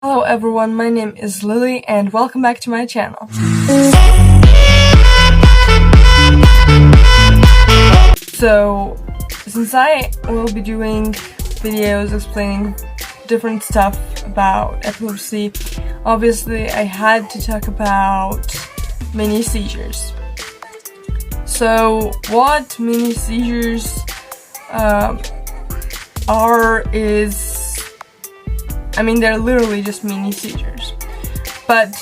Hello everyone, my name is Lily and welcome back to my channel. So, since I will be doing videos explaining different stuff about epilepsy, obviously I had to talk about mini seizures. So, what mini seizures are is, I mean, they're literally just mini seizures, but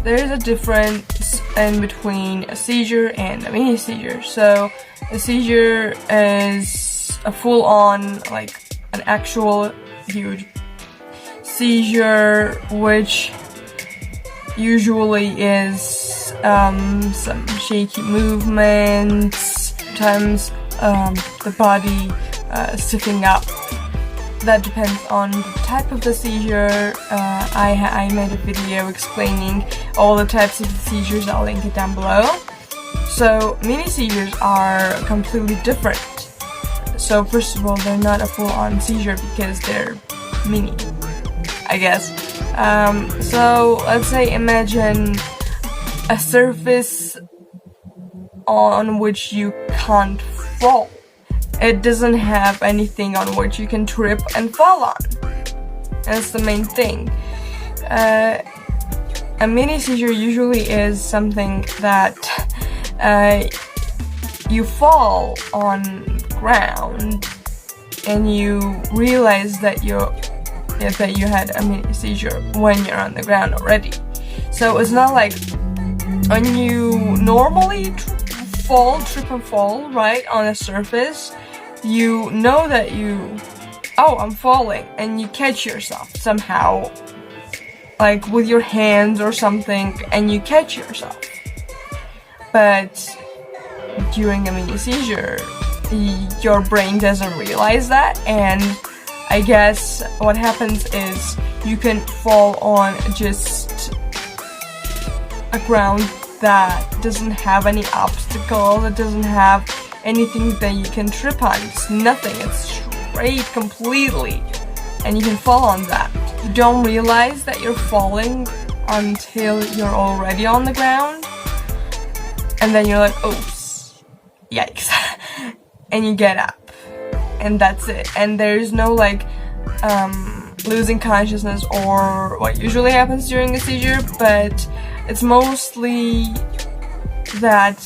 there is a difference in between a seizure and a mini seizure. So a seizure is a full-on, like an actual huge seizure, which usually is some shaky movements, sometimes the body sticking up. That depends on the type of the seizure. I made a video explaining all the types of seizures. I'll link it down below. So mini seizures are completely different. So first of all, they're not a full-on seizure because they're mini, I guess. So let's say imagine a surface on which you can't fall. It doesn't have anything on which you can trip and fall on. That's the main thing. A mini seizure usually is something that you fall on ground and you realize that you had a mini seizure when you're on the ground already. So it's not like when you normally trip and fall, right, on a surface. You know that I'm falling, and you catch yourself somehow, like with your hands or something, and you catch yourself. But during a mini seizure, your brain doesn't realize that, and I guess what happens is you can fall on just a ground that doesn't have any obstacle, that doesn't have anything that you can trip on. It's nothing, it's straight completely, and you can fall on that. You don't realize that you're falling until you're already on the ground, and then you're like, oops, yikes, and you get up, and that's it. And there's no like losing consciousness or what usually happens during a seizure, but it's mostly that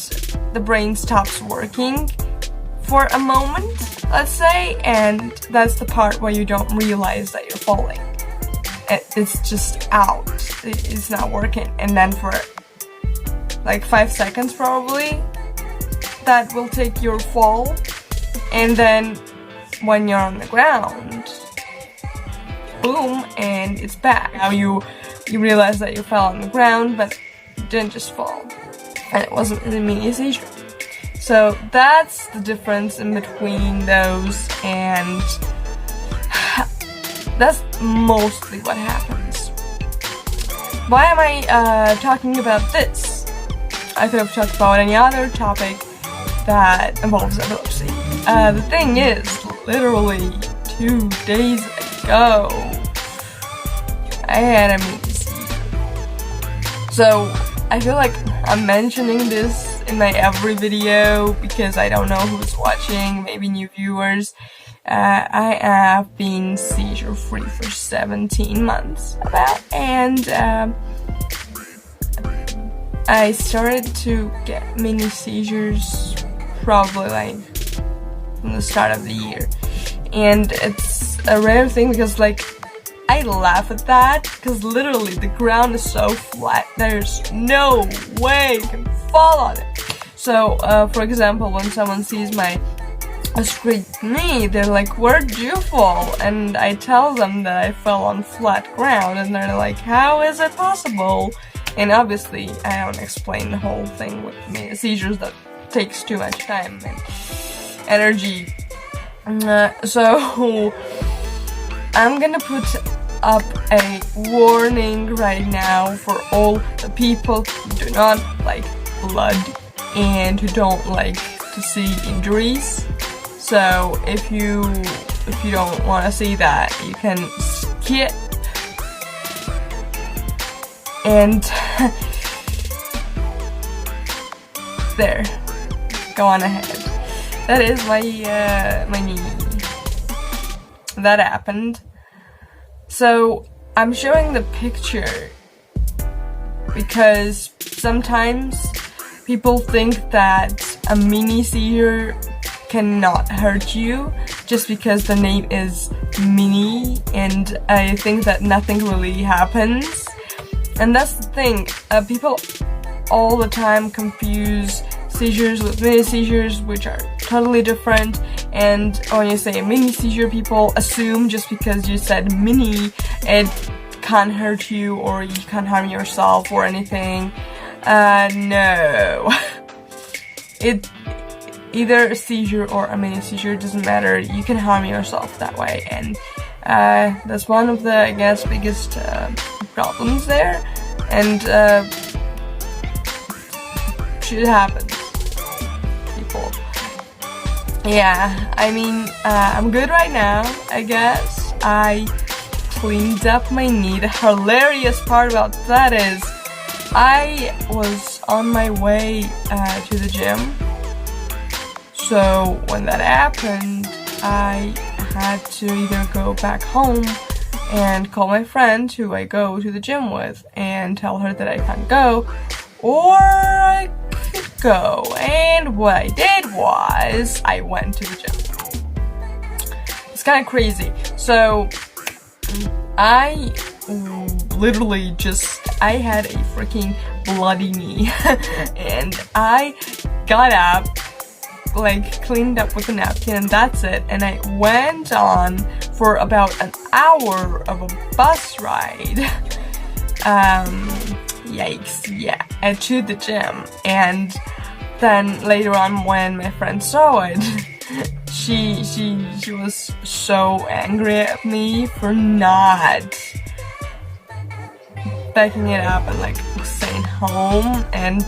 the brain stops working for a moment, let's say, and that's the part where you don't realize that you're falling. It's just out. It's not working. And then for like 5 seconds probably, that will take your fall. And then when you're on the ground, boom, and it's back. Now you realize that you fell on the ground, but you didn't just fall. And it wasn't a mini seizure. So that's the difference in between those, and that's mostly what happens. Why am I talking about this? I could have talked about any other topic that involves epilepsy. The thing is, literally 2 days ago, I had a mini seizure. So I feel like I'm mentioning this in my every video because I don't know who's watching, maybe new viewers. I have been seizure free for 17 months about, and I started to get mini seizures probably like from the start of the year. And it's a rare thing because like I laugh at that because literally the ground is so flat, there's no way you can fall on it. So, for example, when someone sees my straight knee, they're like, where'd you fall? And I tell them that I fell on flat ground, and they're like, how is it possible? And obviously, I don't explain the whole thing with mini seizures, that takes too much time and energy. So I'm gonna put up a warning right now for all the people who do not like blood and who don't like to see injuries. So if you don't want to see that, you can skip And there, go on ahead. That is my my knee. That happened. So I'm showing the picture because sometimes people think that a mini seizure cannot hurt you just because the name is mini, and I think that nothing really happens. And that's the thing, people all the time confuse seizures with mini seizures, which are totally different. And when you say mini seizure, people assume just because you said mini, it can't hurt you or you can't harm yourself or anything. No. It either a seizure or a mini seizure, doesn't matter. You can harm yourself that way, and that's one of the, I guess, biggest problems there. And shit happens, people. Yeah, I mean, I'm good right now, I guess. I cleaned up my knee. The hilarious part about that is I was on my way to the gym. So when that happened, I had to either go back home and call my friend who I go to the gym with and tell her that I can't go, or I could go. And what I did was I went to the gym. It's kind of crazy. So I literally I had a freaking bloody knee and I got up, like cleaned up with a napkin, and that's it. And I went on for about an hour of a bus ride. Yikes, yeah, to the gym. And then later on, when my friend saw it, she was so angry at me for not backing it up and like staying home, and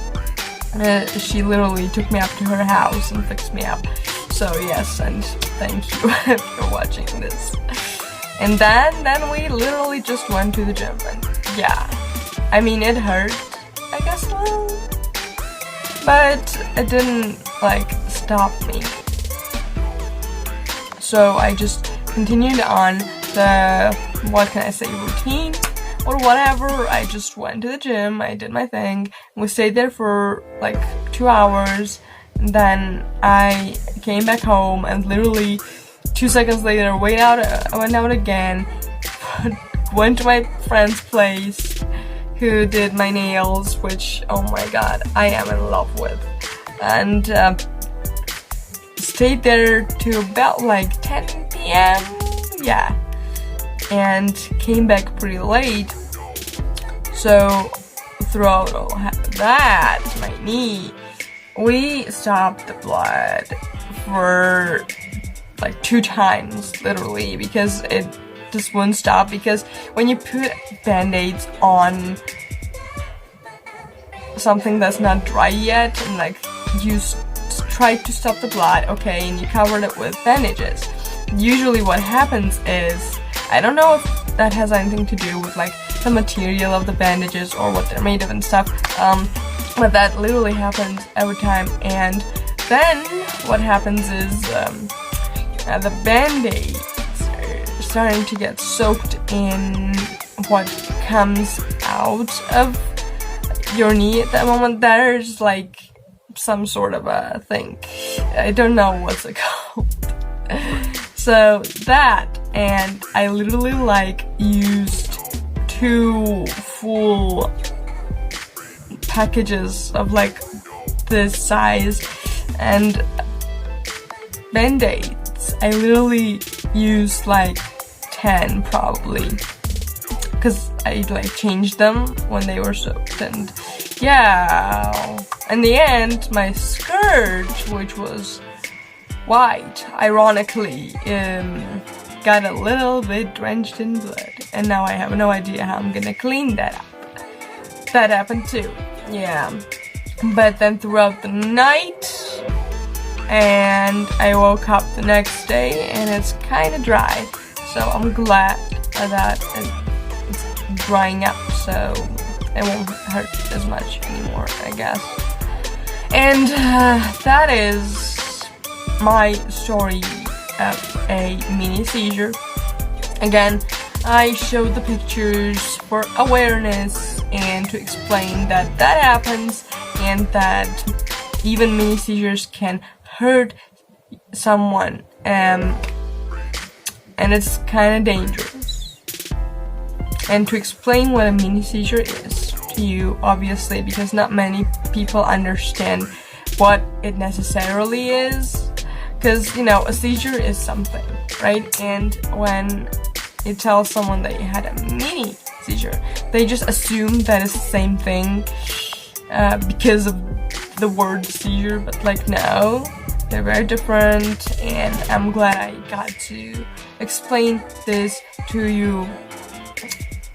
she literally took me up to her house and fixed me up. So yes, and thank you for watching this. And then we literally just went to the gym, and yeah, I mean, it hurt, I guess a little, but it didn't like stop me. So I just continued on the, what can I say, routine or whatever. I just went to the gym, I did my thing, and we stayed there for like 2 hours, and then I came back home and literally 2 seconds later I went out again, went to my friend's place who did my nails, which, oh my god, I am in love with, and stayed there to about like 10 p.m. yeah, and came back pretty late. So throughout all that, my knee, we stopped the blood for like 2 times, literally, because it just wouldn't stop. Because when you put band-aids on something that's not dry yet, and like you try to stop the blood, okay, and you covered it with bandages, usually what happens is, I don't know if that has anything to do with like the material of the bandages or what they're made of and stuff, but that literally happens every time. And then what happens is the band-aids are starting to get soaked in what comes out of your knee at that moment. There's like some sort of a thing, I don't know what's it called. So that, and I literally like used 2 full packages of like this size and band-aids. I literally used like 10 probably, because I like changed them when they were soaked. And yeah, in the end, my skirt, which was white, ironically, got a little bit drenched in blood, and now I have no idea how I'm gonna clean that up. That happened too, yeah. But then throughout the night, and I woke up the next day, and it's kind of dry, so I'm glad that it's drying up. So it won't hurt as much anymore, I guess. And that is my story of a mini seizure. Again, I showed the pictures for awareness and to explain that that happens and that even mini seizures can hurt someone, and it's kind of dangerous. And to explain what a mini seizure is to you, obviously, because not many people understand what it necessarily is, because, you know, a seizure is something, right? And when you tell someone that you had a mini seizure, they just assume that it's the same thing because of the word seizure, but like, no, they're very different, and I'm glad I got to explain this to you.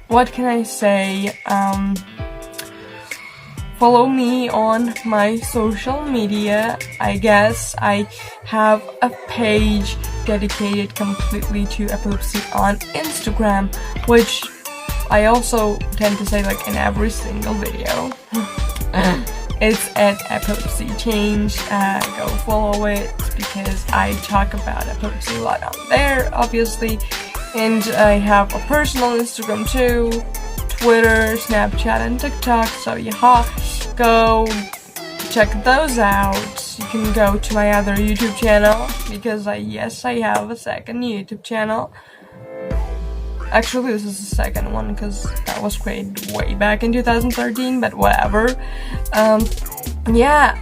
What can I say? Follow me on my social media. I guess I have a page dedicated completely to epilepsy on Instagram, which I also tend to say like in every single video. It's at Epilepsy Change. Go follow it because I talk about epilepsy a lot on there, obviously. And I have a personal Instagram too, Twitter, Snapchat, and TikTok. So yeah, go check those out. You can go to my other YouTube channel because yes, I have a second YouTube channel. Actually, this is the second one because that was created way back in 2013, but whatever. Yeah,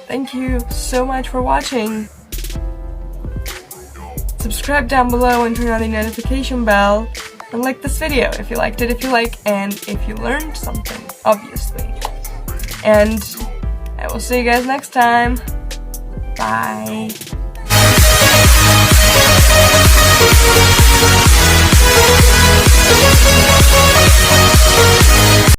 thank you so much for watching. Subscribe down below and turn on the notification bell. And like this video if you liked it, and if you learned something, obviously. And I will see you guys next time. Bye.